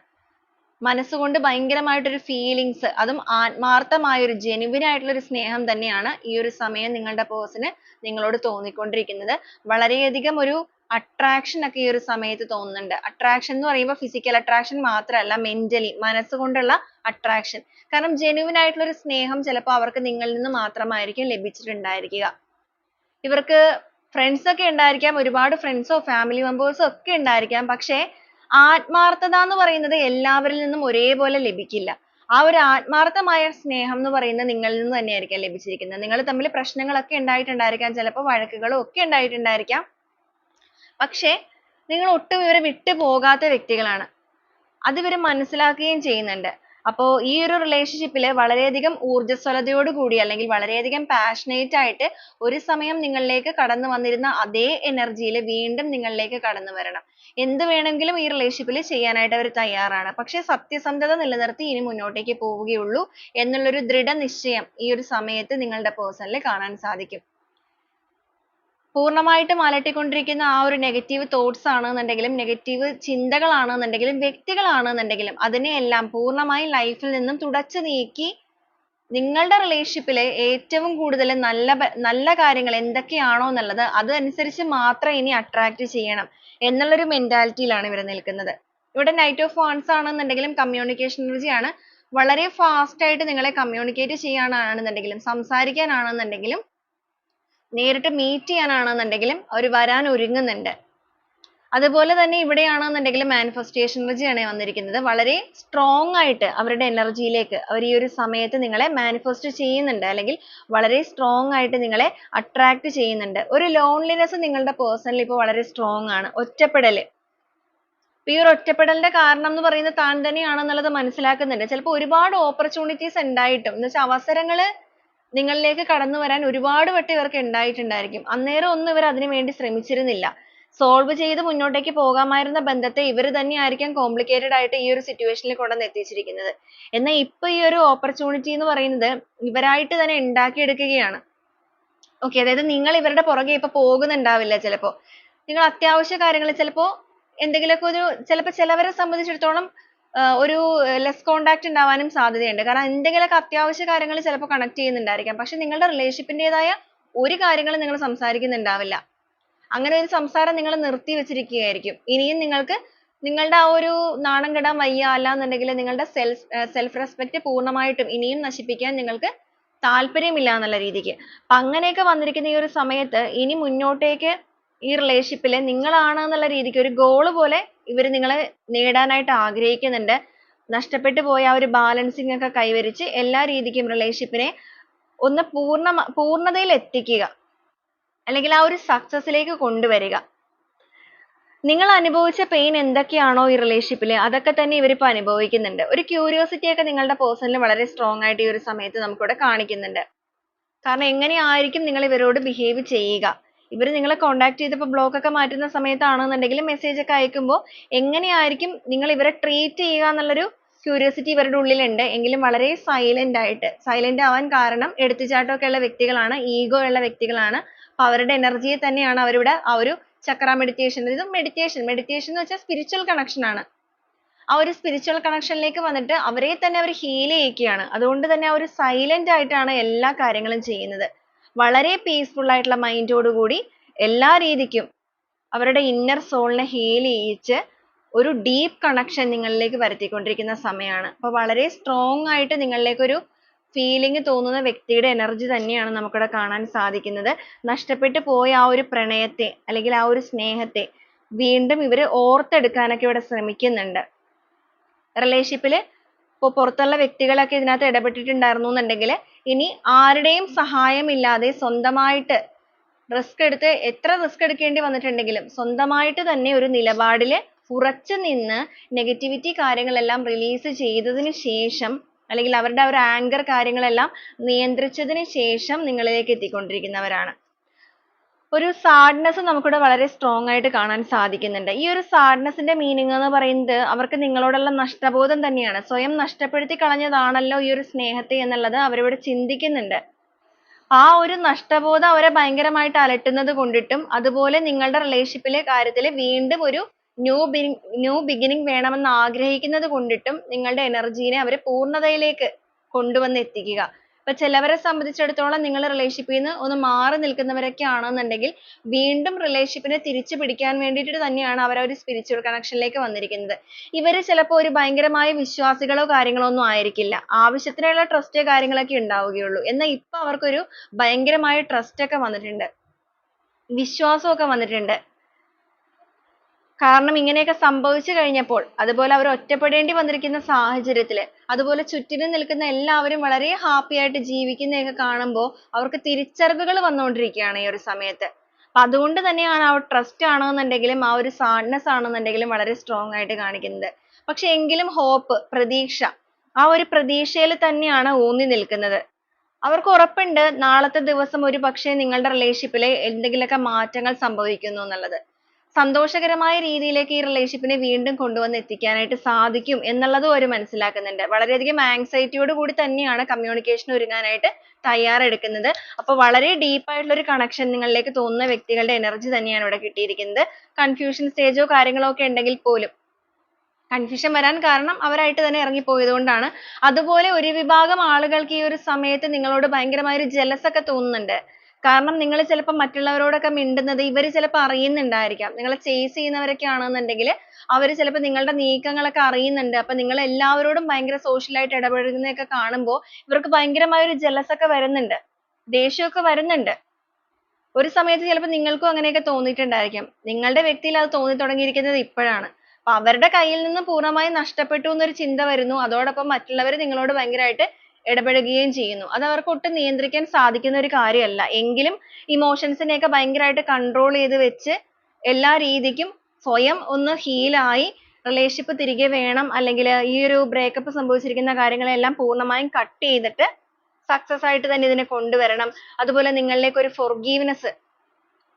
മനസ്സുകൊണ്ട് ഭയങ്കരമായിട്ടൊരു ഫീലിങ്സ്, അതും ആത്മാർത്ഥമായ ഒരു ജെനുവിൻ ആയിട്ടുള്ള ഒരു സ്നേഹം തന്നെയാണ് ഈ ഒരു സമയം നിങ്ങളുടെ പേഴ്സണ് നിങ്ങളോട് തോന്നിക്കൊണ്ടിരിക്കുന്നത്. വളരെയധികം ഒരു അട്രാക്ഷൻ ഒക്കെ ഈ ഒരു സമയത്ത് തോന്നുന്നുണ്ട്. അട്രാക്ഷൻ എന്ന് പറയുമ്പോൾ ഫിസിക്കൽ അട്രാക്ഷൻ മാത്രമല്ല, മെന്റലി മനസ്സുകൊണ്ടുള്ള അട്രാക്ഷൻ. കാരണം ജെനുവിൻ ആയിട്ടുള്ള ഒരു സ്നേഹം ചിലപ്പോൾ അവർക്ക് നിങ്ങളിൽ നിന്ന് മാത്രമായിരിക്കും ലഭിച്ചിട്ടുണ്ടായിരിക്കുക. ഇവർക്ക് ഫ്രണ്ട്സ് ഒക്കെ ഉണ്ടായിരിക്കാം, ഒരുപാട് ഫ്രണ്ട്സോ ഫാമിലി മെമ്പേഴ്സോ ഒക്കെ ഉണ്ടായിരിക്കാം. പക്ഷേ ആത്മാർത്ഥത എന്ന് പറയുന്നത് എല്ലാവരിൽ നിന്നും ഒരേപോലെ ലഭിക്കില്ല. ആ ഒരു ആത്മാർത്ഥമായ സ്നേഹം എന്ന് പറയുന്നത് നിങ്ങളിൽ നിന്ന് തന്നെയായിരിക്കാം ലഭിച്ചിരിക്കുന്നത്. നിങ്ങൾ തമ്മിൽ പ്രശ്നങ്ങളൊക്കെ ഉണ്ടായിട്ടുണ്ടായിരിക്കാം, ചിലപ്പോൾ വഴക്കുകളും ഒക്കെ ഉണ്ടായിട്ടുണ്ടായിരിക്കാം. പക്ഷേ നിങ്ങൾ ഒട്ടും ഇവരെ വിട്ടു പോകാത്ത വ്യക്തികളാണ്. അത് ഇവർ മനസ്സിലാക്കുകയും ചെയ്യുന്നുണ്ട്. അപ്പോ ഈ ഒരു റിലേഷൻഷിപ്പിൽ വളരെയധികം ഊർജ്ജസ്വലതയോട് കൂടി അല്ലെങ്കിൽ വളരെയധികം പാഷനേറ്റ് ആയിട്ട് ഒരു സമയം നിങ്ങളിലേക്ക് കടന്നു വന്നിരുന്ന അതേ എനർജിയിൽ വീണ്ടും നിങ്ങളിലേക്ക് കടന്നു വരണം. എന്ത് വേണമെങ്കിലും ഈ റിലേഷൻഷിപ്പിൽ ചെയ്യാനായിട്ട് അവർ തയ്യാറാണ്. പക്ഷെ സത്യസന്ധത നിലനിർത്തി ഇനി മുന്നോട്ടേക്ക് പോവുകയുള്ളൂ എന്നുള്ളൊരു ദൃഢനിശ്ചയം ഈ ഒരു സമയത്ത് നിങ്ങളുടെ പേഴ്സണിൽ കാണാൻ സാധിക്കും. പൂർണ്ണമായിട്ടും അലട്ടിക്കൊണ്ടിരിക്കുന്ന ആ ഒരു നെഗറ്റീവ് തോട്ട്സ് ആണെന്നുണ്ടെങ്കിലും നെഗറ്റീവ് ചിന്തകളാണെന്നുണ്ടെങ്കിലും വ്യക്തികളാണെന്നുണ്ടെങ്കിലും അതിനെയെല്ലാം പൂർണ്ണമായും ലൈഫിൽ നിന്നും തുടച്ചു നീക്കി നിങ്ങളുടെ റിലേഷൻഷിപ്പിലെ ഏറ്റവും കൂടുതൽ നല്ല കാര്യങ്ങൾ എന്തൊക്കെയാണോ എന്നുള്ളത് അതനുസരിച്ച് മാത്രം ഇനി അട്രാക്ട് ചെയ്യണം എന്നുള്ളൊരു മെന്റാലിറ്റിയിലാണ് ഇവർ നിൽക്കുന്നത്. ഇവിടെ നൈറ്റ് ഓഫ് വാൻസ് ആണെന്നുണ്ടെങ്കിലും കമ്മ്യൂണിക്കേഷൻ എനർജി ആണ്. വളരെ ഫാസ്റ്റ് ആയിട്ട് നിങ്ങളെ കമ്മ്യൂണിക്കേറ്റ് ചെയ്യാനാണെന്നുണ്ടെങ്കിലും സംസാരിക്കാനാണെന്നുണ്ടെങ്കിലും നേരിട്ട് മീറ്റ് ചെയ്യാനാണെന്നുണ്ടെങ്കിലും അവർ വരാൻ ഒരുങ്ങുന്നുണ്ട്. അതുപോലെ തന്നെ ഇവിടെയാണെന്നുണ്ടെങ്കിൽ മാനിഫെസ്റ്റേഷൻ എനർജി ആണ് വന്നിരിക്കുന്നത്. വളരെ സ്ട്രോങ് ആയിട്ട് അവരുടെ എനർജിയിലേക്ക് അവർ ഈ ഒരു സമയത്ത് നിങ്ങളെ മാനിഫെസ്റ്റ് ചെയ്യുന്നുണ്ട്, അല്ലെങ്കിൽ വളരെ സ്ട്രോങ് ആയിട്ട് നിങ്ങളെ അട്രാക്ട് ചെയ്യുന്നുണ്ട്. ഒരു ലോൺലിനെസ് നിങ്ങളുടെ പേഴ്സണിൽ ഇപ്പോൾ വളരെ സ്ട്രോങ് ആണ്. ഒറ്റപ്പെടൽ, ഈ ഒരു ഒറ്റപ്പെടലിന്റെ കാരണം എന്ന് പറയുന്നത് താൻ തന്നെയാണെന്നുള്ളത് മനസ്സിലാക്കുന്നുണ്ട്. ചിലപ്പോൾ ഒരുപാട് ഓപ്പർച്യൂണിറ്റീസ് ഉണ്ടായിട്ടും, എന്ന് വെച്ചാൽ അവസരങ്ങൾ നിങ്ങളിലേക്ക് കടന്നു വരാൻ ഒരുപാട് വട്ടം ഇവർക്ക് ഉണ്ടായിട്ടുണ്ടായിരിക്കും. അന്നേരം ഒന്നും ഇവർ അതിനു വേണ്ടി ശ്രമിച്ചിരുന്നില്ല. സോൾവ് ചെയ്ത് മുന്നോട്ടേക്ക് പോകാമായിരുന്ന ബന്ധത്തെ ഇവർ തന്നെയായിരിക്കാം കോംപ്ലിക്കേറ്റഡ് ആയിട്ട് ഈ ഒരു സിറ്റുവേഷനിൽ കൊണ്ടുവന്ന് എത്തിച്ചിരിക്കുന്നത്. എന്നാൽ ഇപ്പൊ ഈ ഒരു ഓപ്പർച്യൂണിറ്റി എന്ന് പറയുന്നത് ഇവരായിട്ട് തന്നെ ഉണ്ടാക്കിയെടുക്കുകയാണ്. ഓക്കെ, അതായത് നിങ്ങൾ ഇവരുടെ പുറകെ ഇപ്പൊ പോകുന്നുണ്ടാവില്ല. ചിലപ്പോ നിങ്ങൾ അത്യാവശ്യ കാര്യങ്ങൾ, ചിലപ്പോ എന്തെങ്കിലുമൊക്കെ ഒരു, ചിലപ്പോൾ ചിലവരെ സംബന്ധിച്ചിടത്തോളം ഒരു ലെസ് കോണ്ടാക്ട് ഉണ്ടാവാനും സാധ്യതയുണ്ട്. കാരണം എന്തെങ്കിലുമൊക്കെ അത്യാവശ്യ കാര്യങ്ങൾ ചിലപ്പോൾ കണക്ട് ചെയ്യുന്നുണ്ടായിരിക്കാം. പക്ഷെ നിങ്ങളുടെ റിലേഷൻഷിപ്പിന്റേതായ ഒരു കാര്യങ്ങളും നിങ്ങൾ സംസാരിക്കുന്നുണ്ടാവില്ല. അങ്ങനെ ഒരു സംസാരം നിങ്ങൾ നിർത്തി വെച്ചിരിക്കുകയായിരിക്കും. ഇനിയും നിങ്ങൾക്ക് നിങ്ങളുടെ ആ ഒരു നാണം കെടാൻ വയ്യ, അല്ലാന്നുണ്ടെങ്കിൽ നിങ്ങളുടെ സെൽഫ് റെസ്പെക്ട് പൂർണ്ണമായിട്ടും ഇനിയും നശിപ്പിക്കാൻ നിങ്ങൾക്ക് താല്പര്യമില്ല എന്നുള്ള രീതിക്ക്. അപ്പൊ അങ്ങനെയൊക്കെ വന്നിരിക്കുന്ന ഈ ഒരു സമയത്ത് ഇനി മുന്നോട്ടേക്ക് ഈ റിലേഷൻഷിപ്പിൽ നിങ്ങളാണ് എന്നുള്ള രീതിക്ക് ഒരു ഗോൾ പോലെ ഇവർ നിങ്ങളെ നേടാനായിട്ട് ആഗ്രഹിക്കുന്നുണ്ട്. നഷ്ടപ്പെട്ടു പോയ ആ ഒരു ബാലൻസിങ് ഒക്കെ കൈവരിച്ച് എല്ലാ രീതിക്കും റിലേഷൻഷിപ്പിനെ ഒന്ന് പൂർണ്ണതയിൽ എത്തിക്കുക, അല്ലെങ്കിൽ ആ ഒരു സക്സസിലേക്ക് കൊണ്ടുവരിക. നിങ്ങൾ അനുഭവിച്ച പെയിൻ എന്തൊക്കെയാണോ ഈ റിലേഷൻഷിപ്പിൽ, അതൊക്കെ തന്നെ ഇവരിപ്പോ അനുഭവിക്കുന്നുണ്ട്. ഒരു ക്യൂരിയോസിറ്റി ഒക്കെ നിങ്ങളുടെ പേഴ്സണിൽ വളരെ സ്ട്രോങ് ആയിട്ട് ഈ ഒരു സമയത്ത് നമുക്കിവിടെ കാണിക്കുന്നുണ്ട്. കാരണം എങ്ങനെയായിരിക്കും നിങ്ങൾ ഇവരോട് ബിഹേവ് ചെയ്യുക, ഇവർ നിങ്ങളെ കോണ്ടാക്ട് ചെയ്തപ്പോൾ ബ്ലോക്ക് ഒക്കെ മാറ്റുന്ന സമയത്താണെന്നുണ്ടെങ്കിൽ മെസ്സേജ് ഒക്കെ അയക്കുമ്പോൾ എങ്ങനെയായിരിക്കും നിങ്ങൾ ഇവരെ ട്രീറ്റ് ചെയ്യുക എന്നുള്ളൊരു ക്യൂരിയോസിറ്റി ഇവരുടെ ഉള്ളിലുണ്ട്. എങ്കിലും വളരെ സൈലന്റ് ആവാൻ കാരണം എടുത്തുചാട്ടമൊക്കെ ഉള്ള വ്യക്തികളാണ്, ഈഗോ ഉള്ള വ്യക്തികളാണ്. അപ്പൊ അവരുടെ എനർജിയെ തന്നെയാണ് അവരിവിടെ ആ ഒരു ചക്ര മെഡിറ്റേഷൻ, ഇത് മെഡിറ്റേഷൻ എന്ന് വെച്ചാൽ സ്പിരിച്വൽ കണക്ഷൻ ആണ്. ആ ഒരു സ്പിരിച്വൽ കണക്ഷനിലേക്ക് വന്നിട്ട് അവരെ തന്നെ അവർ ഹീൽ ചെയ്യിക്കുകയാണ്. അതുകൊണ്ട് തന്നെ അവർ സൈലന്റ് ആയിട്ടാണ് എല്ലാ കാര്യങ്ങളും ചെയ്യുന്നത്. വളരെ പീസ്ഫുൾ ആയിട്ടുള്ള മൈൻഡോട് കൂടി എല്ലാ രീതിക്കും അവരുടെ ഇന്നർ സോളിനെ ഹീൽ ചെയ്യിച്ച് ഒരു ഡീപ്പ് കണക്ഷൻ നിങ്ങളിലേക്ക് വരുത്തിക്കൊണ്ടിരിക്കുന്ന സമയമാണ്. അപ്പൊ വളരെ സ്ട്രോങ് ആയിട്ട് നിങ്ങളിലേക്ക് ഒരു ഫീലിംഗ് തോന്നുന്ന വ്യക്തിയുടെ എനർജി തന്നെയാണ് നമുക്കിവിടെ കാണാൻ സാധിക്കുന്നത്. നഷ്ടപ്പെട്ടു പോയ ആ ഒരു പ്രണയത്തെ, അല്ലെങ്കിൽ ആ ഒരു സ്നേഹത്തെ വീണ്ടും ഇവർ ഓർത്തെടുക്കാനൊക്കെ ഇവിടെ ശ്രമിക്കുന്നുണ്ട്. റിലേഷൻഷിപ്പിൽ ഇപ്പോൾ പുറത്തുള്ള വ്യക്തികളൊക്കെ ഇതിനകത്ത് ഇടപെട്ടിട്ടുണ്ടായിരുന്നു എന്നുണ്ടെങ്കിൽ ഇനി ആരുടെയും സഹായമില്ലാതെ സ്വന്തമായിട്ട് എത്ര റിസ്ക് എടുക്കേണ്ടി വന്നിട്ടുണ്ടെങ്കിലും സ്വന്തമായിട്ട് തന്നെ ഒരു നിലപാടിൽ ഉറച്ചു നിന്ന് നെഗറ്റിവിറ്റി കാര്യങ്ങളെല്ലാം റിലീസ് ചെയ്തതിന് ശേഷം, അല്ലെങ്കിൽ അവരുടെ ആ ഒരു ആങ്കർ കാര്യങ്ങളെല്ലാം നിയന്ത്രിച്ചതിന് ശേഷം നിങ്ങളിലേക്ക് എത്തിക്കൊണ്ടിരിക്കുന്നവരാണ്. ഒരു സാഡ്നെസ് നമുക്കിവിടെ വളരെ സ്ട്രോങ് ആയിട്ട് കാണാൻ സാധിക്കുന്നുണ്ട്. ഈ ഒരു സാഡ്നെസിന്റെ മീനിങ് എന്ന് പറയുന്നത് അവർക്ക് നിങ്ങളോടുള്ള നഷ്ടബോധം തന്നെയാണ്. സ്വയം നഷ്ടപ്പെടുത്തി കളഞ്ഞതാണല്ലോ ഈ ഒരു സ്നേഹത്തെ എന്നുള്ളത് അവരിവിടെ ചിന്തിക്കുന്നുണ്ട്. ആ ഒരു നഷ്ടബോധം അവരെ ഭയങ്കരമായിട്ട് അലട്ടുന്നത് കൊണ്ടിട്ടും, അതുപോലെ നിങ്ങളുടെ റിലേഷൻഷിപ്പിലെ കാര്യത്തിൽ വീണ്ടും ഒരു ന്യൂ ബിഗിനിങ് വേണമെന്ന് ആഗ്രഹിക്കുന്നത് കൊണ്ടിട്ടും നിങ്ങളുടെ എനർജീനെ അവർ പൂർണ്ണതയിലേക്ക് കൊണ്ടുവന്ന് എത്തിക്കുക. ഇപ്പൊ ചിലവരെ സംബന്ധിച്ചിടത്തോളം നിങ്ങൾ റിലേഷൻഷിപ്പിൽ നിന്ന് ഒന്ന് മാറി നിൽക്കുന്നവരൊക്കെ ആണെന്നുണ്ടെങ്കിൽ വീണ്ടും റിലേഷൻഷിപ്പിനെ തിരിച്ചു പിടിക്കാൻ വേണ്ടിയിട്ട് തന്നെയാണ് അവർ ഒരു സ്പിരിച്വൽ കണക്ഷനിലേക്ക് വന്നിരിക്കുന്നത്. ഇവര് ചിലപ്പോൾ ഒരു ഭയങ്കരമായ വിശ്വാസികളോ കാര്യങ്ങളോ ഒന്നും ആയിരിക്കില്ല. ആവശ്യത്തിനുള്ള ട്രസ്റ്റ് കാര്യങ്ങളൊക്കെ ഉണ്ടാവുകയുള്ളൂ. എന്നാൽ ഇപ്പൊ അവർക്കൊരു ഭയങ്കരമായ ട്രസ്റ്റ് ഒക്കെ വന്നിട്ടുണ്ട്, വിശ്വാസമൊക്കെ വന്നിട്ടുണ്ട്. കാരണം ഇങ്ങനെയൊക്കെ സംഭവിച്ചു കഴിഞ്ഞപ്പോൾ, അതുപോലെ അവർ ഒറ്റപ്പെടേണ്ടി വന്നിരിക്കുന്ന സാഹചര്യത്തിൽ, അതുപോലെ ചുറ്റിനും നിൽക്കുന്ന എല്ലാവരും വളരെ ഹാപ്പി ആയിട്ട് ജീവിക്കുന്നതൊക്കെ കാണുമ്പോൾ അവർക്ക് തിരിച്ചറിവുകൾ വന്നുകൊണ്ടിരിക്കുകയാണ് ഈ ഒരു സമയത്ത്. അപ്പൊ അതുകൊണ്ട് തന്നെയാണ് ആ ട്രസ്റ്റ് ആണെന്നുണ്ടെങ്കിലും ആ ഒരു സാഡ്നെസ് ആണെന്നുണ്ടെങ്കിലും വളരെ സ്ട്രോങ് ആയിട്ട് കാണിക്കുന്നത്. പക്ഷെ എങ്കിലും ഹോപ്പ്, പ്രതീക്ഷ, ആ ഒരു പ്രതീക്ഷയിൽ തന്നെയാണ് ഊന്നി നിൽക്കുന്നത്. അവർക്ക് ഉറപ്പുണ്ട് നാളത്തെ ദിവസം ഒരു പക്ഷേ നിങ്ങളുടെ റിലേഷൻഷിപ്പിൽ എന്തെങ്കിലുമൊക്കെ മാറ്റങ്ങൾ സംഭവിക്കുന്നു എന്നുള്ളത്. സന്തോഷകരമായ രീതിയിലേക്ക് ഈ റിലേഷൻഷിപ്പിനെ വീണ്ടും കൊണ്ടുവന്ന് എത്തിക്കാനായിട്ട് സാധിക്കും എന്നുള്ളതും അവർ മനസ്സിലാക്കുന്നുണ്ട്. വളരെയധികം ആങ്സൈറ്റിയോട് കൂടി തന്നെയാണ് കമ്മ്യൂണിക്കേഷൻ ഒരുങ്ങാനായിട്ട് തയ്യാറെടുക്കുന്നത്. അപ്പൊ വളരെ ഡീപ്പ് ആയിട്ടുള്ള ഒരു കണക്ഷൻ നിങ്ങളിലേക്ക് തോന്നുന്ന വ്യക്തികളുടെ എനർജി തന്നെയാണ് ഇവിടെ കിട്ടിയിരിക്കുന്നത്. കൺഫ്യൂഷൻ സ്റ്റേജോ കാര്യങ്ങളോ ഒക്കെ ഉണ്ടെങ്കിൽ പോലും, കൺഫ്യൂഷൻ വരാൻ കാരണം അവരായിട്ട് തന്നെ ഇറങ്ങിപ്പോയത് കൊണ്ടാണ്. അതുപോലെ ഒരു വിഭാഗം ആളുകൾക്ക് ഈ ഒരു സമയത്ത് നിങ്ങളോട് ഭയങ്കരമായ ഒരു jealous ഒക്കെ തോന്നുന്നുണ്ട്. കാരണം നിങ്ങൾ ചിലപ്പോൾ മറ്റുള്ളവരോടൊക്കെ മിണ്ടുന്നത് ഇവർ ചിലപ്പോൾ അറിയുന്നുണ്ടായിരിക്കാം. നിങ്ങളെ chase ചെയ്യുന്നവരൊക്കെ ആണെന്നുണ്ടെങ്കിൽ അവർ ചിലപ്പോൾ നിങ്ങളുടെ നീക്കങ്ങളൊക്കെ അറിയുന്നുണ്ട്. അപ്പൊ നിങ്ങൾ എല്ലാവരോടും ഭയങ്കര social ആയിട്ട് ഇടപഴകുന്നതൊക്കെ കാണുമ്പോൾ ഇവർക്ക് ഭയങ്കരമായ ഒരു jealous ഒക്കെ വരുന്നുണ്ട്, ദേഷ്യമൊക്കെ വരുന്നുണ്ട്. ഒരു സമയത്ത് ചിലപ്പോൾ നിങ്ങൾക്കും അങ്ങനെയൊക്കെ തോന്നിയിട്ടുണ്ടായിരിക്കും. നിങ്ങളുടെ വ്യക്തിയിൽ അത് തോന്നി തുടങ്ങിയിരിക്കുന്നത് ഇപ്പോഴാണ്. അപ്പൊ അവരുടെ കയ്യിൽ നിന്ന് പൂർണ്ണമായും നഷ്ടപ്പെട്ടു എന്നൊരു ചിന്ത വരുന്നു. അതോടൊപ്പം മറ്റുള്ളവർ നിങ്ങളോട് ഭയങ്കരമായിട്ട് ഇടപെടുകയും ചെയ്യുന്നു. അത് അവർക്ക് ഒട്ടും നിയന്ത്രിക്കാൻ സാധിക്കുന്ന ഒരു കാര്യമല്ല. എങ്കിലും ഇമോഷൻസിനെയൊക്കെ ഭയങ്കരമായിട്ട് കൺട്രോൾ ചെയ്ത് വെച്ച് എല്ലാ രീതിക്കും സ്വയം ഒന്ന് ഹീലായി റിലേഷൻഷിപ്പ് തിരികെ വേണം, അല്ലെങ്കിൽ ഈ ഒരു ബ്രേക്കപ്പ് സംഭവിച്ചിരിക്കുന്ന കാര്യങ്ങളെല്ലാം പൂർണ്ണമായും കട്ട് ചെയ്തിട്ട് സക്സസ് ആയിട്ട് തന്നെ ഇതിനെ കൊണ്ടുവരണം. അതുപോലെ നിങ്ങളിലേക്ക് ഒരു forgiveness,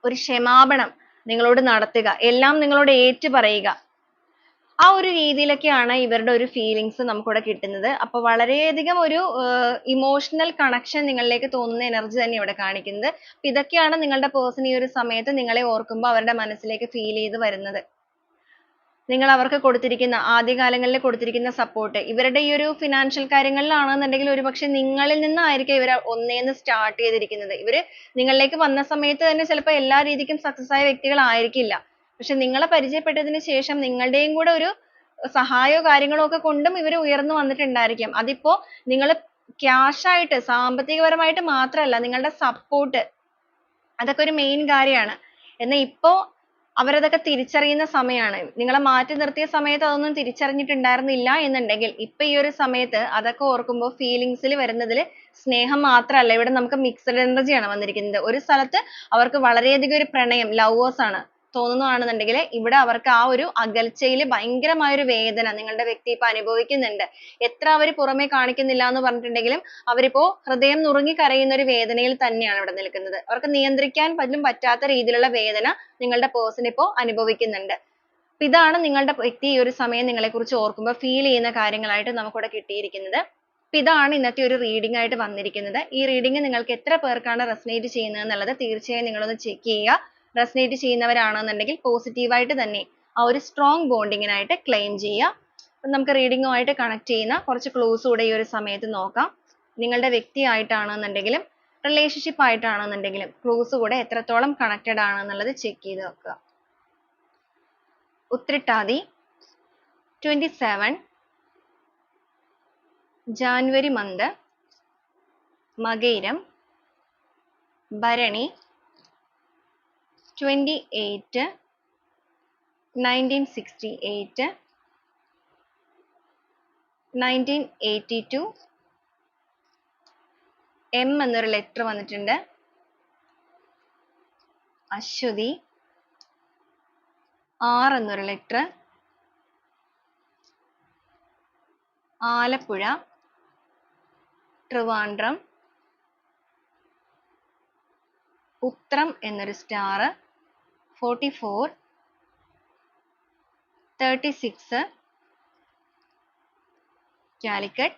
ഒരു ക്ഷമാപണം നിങ്ങളോട് നടത്തുക, എല്ലാം നിങ്ങളോട് ഏറ്റു പറയുക. ആ ഒരു രീതിയിലൊക്കെയാണ് ഇവരുടെ ഒരു ഫീലിങ്സ് നമുക്കിവിടെ കിട്ടുന്നത്. അപ്പൊ വളരെയധികം ഒരു ഇമോഷണൽ കണക്ഷൻ നിങ്ങളിലേക്ക് തോന്നുന്ന എനർജി തന്നെ ഇവിടെ കാണിക്കുന്നത്. അപ്പൊ ഇതൊക്കെയാണ് നിങ്ങളുടെ പേഴ്സൺ ഈ ഒരു സമയത്ത് നിങ്ങളെ ഓർക്കുമ്പോൾ അവരുടെ മനസ്സിലേക്ക് ഫീൽ ചെയ്ത് വരുന്നത്. നിങ്ങൾ അവർക്ക് കൊടുത്തിരിക്കുന്ന ആദ്യകാലങ്ങളിൽ കൊടുത്തിരിക്കുന്ന സപ്പോർട്ട്, ഇവരുടെ ഈ ഒരു ഫിനാൻഷ്യൽ കാര്യങ്ങളിലാണെന്നുണ്ടെങ്കിൽ ഒരുപക്ഷെ നിങ്ങളിൽ നിന്നായിരിക്കും ഇവർ ഒന്നേന്ന് സ്റ്റാർട്ട് ചെയ്തിരിക്കുന്നത്. ഇവര് നിങ്ങളിലേക്ക് വന്ന സമയത്ത് തന്നെ ചിലപ്പോൾ എല്ലാ രീതിക്കും സക്സസ് ആയ വ്യക്തികളായിരിക്കില്ല. പക്ഷെ നിങ്ങളെ പരിചയപ്പെട്ടതിന് ശേഷം നിങ്ങളുടെയും കൂടെ ഒരു സഹായമോ കാര്യങ്ങളോ ഒക്കെ കൊണ്ടും ഇവർ ഉയർന്നു വന്നിട്ടുണ്ടായിരിക്കാം. അതിപ്പോ നിങ്ങൾ ക്യാഷ് ആയിട്ട് സാമ്പത്തികപരമായിട്ട് മാത്രമല്ല, നിങ്ങളുടെ സപ്പോർട്ട് അതൊക്കെ ഒരു മെയിൻ കാര്യമാണ്. എന്നാൽ ഇപ്പോ അവരതൊക്കെ തിരിച്ചറിയുന്ന സമയമാണ്. നിങ്ങളെ മാറ്റി നിർത്തിയ സമയത്ത് അതൊന്നും തിരിച്ചറിഞ്ഞിട്ടുണ്ടായിരുന്നില്ല എന്നുണ്ടെങ്കിൽ ഇപ്പൊ ഈ ഒരു സമയത്ത് അതൊക്കെ ഓർക്കുമ്പോൾ ഫീലിങ്സിൽ വരുന്നതിൽ സ്നേഹം മാത്രമല്ല, ഇവിടെ നമുക്ക് മിക്സഡ് എനർജി ആണ് വന്നിരിക്കുന്നത്. ഒരു സ്ഥലത്ത് അവർക്ക് വളരെയധികം ഒരു പ്രണയം, ലവേഴ്സ് ആണ് തോന്നുന്നതാണെന്നുണ്ടെങ്കിൽ ഇവിടെ അവർക്ക് ആ ഒരു അകൽച്ചയിൽ ഭയങ്കരമായ ഒരു വേദന നിങ്ങളുടെ വ്യക്തി ഇപ്പൊ അനുഭവിക്കുന്നുണ്ട്. എത്ര അവർ പുറമേ കാണിക്കുന്നില്ല എന്ന് പറഞ്ഞിട്ടുണ്ടെങ്കിലും അവരിപ്പോ ഹൃദയം നുറുങ്ങി കരയുന്ന ഒരു വേദനയിൽ തന്നെയാണ് ഇവിടെ നിൽക്കുന്നത്. അവർക്ക് നിയന്ത്രിക്കാൻ പോലും പറ്റാത്ത രീതിയിലുള്ള വേദന നിങ്ങളുടെ പേഴ്സൺ ഇപ്പോ അനുഭവിക്കുന്നുണ്ട്. അപ്പൊ ഇതാണ് നിങ്ങളുടെ വ്യക്തി ഈ ഒരു സമയം നിങ്ങളെക്കുറിച്ച് ഓർക്കുമ്പോൾ ഫീൽ ചെയ്യുന്ന കാര്യങ്ങളായിട്ട് നമുക്കിവിടെ കിട്ടിയിരിക്കുന്നത്. അപ്പൊ ഇതാണ് ഇന്നത്തെ ഒരു റീഡിംഗ് ആയിട്ട് വന്നിരിക്കുന്നത്. ഈ റീഡിംഗ് നിങ്ങൾക്ക് എത്ര പേർക്കാണ് റെസനേറ്റ് ചെയ്യുന്നത് എന്നുള്ളത് തീർച്ചയായും നിങ്ങളൊന്ന് ചെക്ക് ചെയ്യുക. റെസനേറ്റ് ചെയ്യുന്നവരാണെന്നുണ്ടെങ്കിൽ പോസിറ്റീവായിട്ട് തന്നെ ആ ഒരു സ്ട്രോങ് ബോണ്ടിങ്ങിനായിട്ട് ക്ലെയിം ചെയ്യുക. അപ്പം നമുക്ക് റീഡിങ്ങുമായിട്ട് കണക്ട് ചെയ്യുന്ന കുറച്ച് ക്ലൂസ് കൂടെ ഈ ഒരു സമയത്ത് നോക്കാം. നിങ്ങളുടെ വ്യക്തിയായിട്ടാണെന്നുണ്ടെങ്കിലും റിലേഷൻഷിപ്പ് ആയിട്ടാണെന്നുണ്ടെങ്കിലും ക്ലൂസ് കൂടെ എത്രത്തോളം കണക്റ്റഡ് ആണെന്നുള്ളത് ചെക്ക് ചെയ്ത് വെക്കുക. ഉത്രട്ടാതി 27 ജാനുവരി മന്ത്, മകയിരം, ഭരണി 28 1968 1982 എം എന്നൊരു ലെറ്റർ വന്നിട്ടുണ്ട്. അശ്വതി ആർ എന്നൊരു ലെറ്റർ. ആലപ്പുഴ, ട്രിവാൻഡ്രം, ഉത്രം എന്നൊരു സ്റ്റാർ. 44 36 കാലിക്കറ്റ്.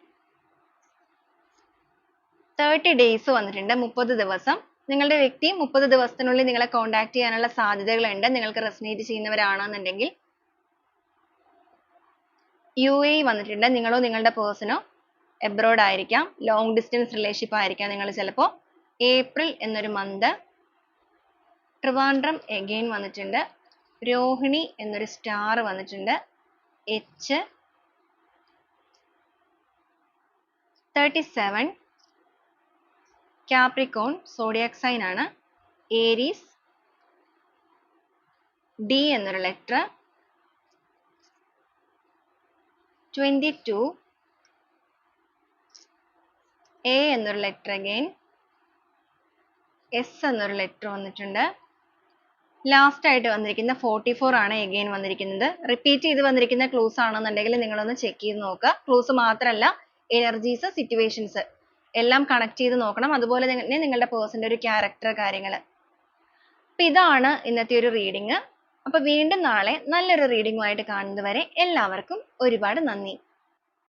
30 ഡേയ്സ് വന്നിട്ടുണ്ട്, 30 ദിവസം. നിങ്ങളുടെ വ്യക്തി 30 ദിവസത്തിനുള്ളിൽ നിങ്ങളെ കോൺടാക്ട് ചെയ്യാനുള്ള സാധ്യതകളുണ്ട് നിങ്ങൾക്ക് റെസനേറ്റ് ചെയ്യുന്നവരാണെന്നുണ്ടെങ്കിൽ. UAE വന്നിട്ടുണ്ട്. നിങ്ങളോ നിങ്ങളുടെ പേഴ്സണോ എബ്രോഡ് ആയിരിക്കാം. ലോങ് ഡിസ്റ്റൻസ് റിലേഷൻഷിപ്പ് ആയിരിക്കാം നിങ്ങൾ ചിലപ്പോൾ. ഏപ്രിൽ എന്നൊരു മന്ത്. ട്രിവാൻഡ്രം എഗെയിൻ വന്നിട്ടുണ്ട്. രോഹിണി എന്നൊരു സ്റ്റാർ വന്നിട്ടുണ്ട്. H 37 കാപ്രിക്കോൺ സോഡിയാക് സൈൻ ആണ്. ഏരീസ്. D എന്നൊരു ലെറ്റർ. 22 A എന്നൊരു ലെറ്റർ അഗൈൻ. S എന്നൊരു ലെറ്റർ വന്നിട്ടുണ്ട്. ലാസ്റ്റ് ആയിട്ട് വന്നിരിക്കുന്ന 44 ആണ് എഗെയിൻ വന്നിരിക്കുന്നത്. റിപ്പീറ്റ് ചെയ്ത് വന്നിരിക്കുന്ന ക്ലൂസ് ആണെന്നുണ്ടെങ്കിൽ നിങ്ങളൊന്ന് ചെക്ക് ചെയ്ത് നോക്കുക. ക്ലൂസ് മാത്രമല്ല, എനർജീസ്, സിറ്റുവേഷൻസ് എല്ലാം കണക്ട് ചെയ്ത് നോക്കണം. അതുപോലെ തന്നെ നിങ്ങളുടെ പേഴ്സന്റെ ഒരു ക്യാരക്ടർ കാര്യങ്ങൾ. അപ്പൊ ഇതാണ് ഇന്നത്തെ ഒരു റീഡിംഗ്. അപ്പൊ വീണ്ടും നാളെ നല്ലൊരു റീഡിംഗുമായിട്ട് കാണുന്നത് വരെ എല്ലാവർക്കും ഒരുപാട് നന്ദി.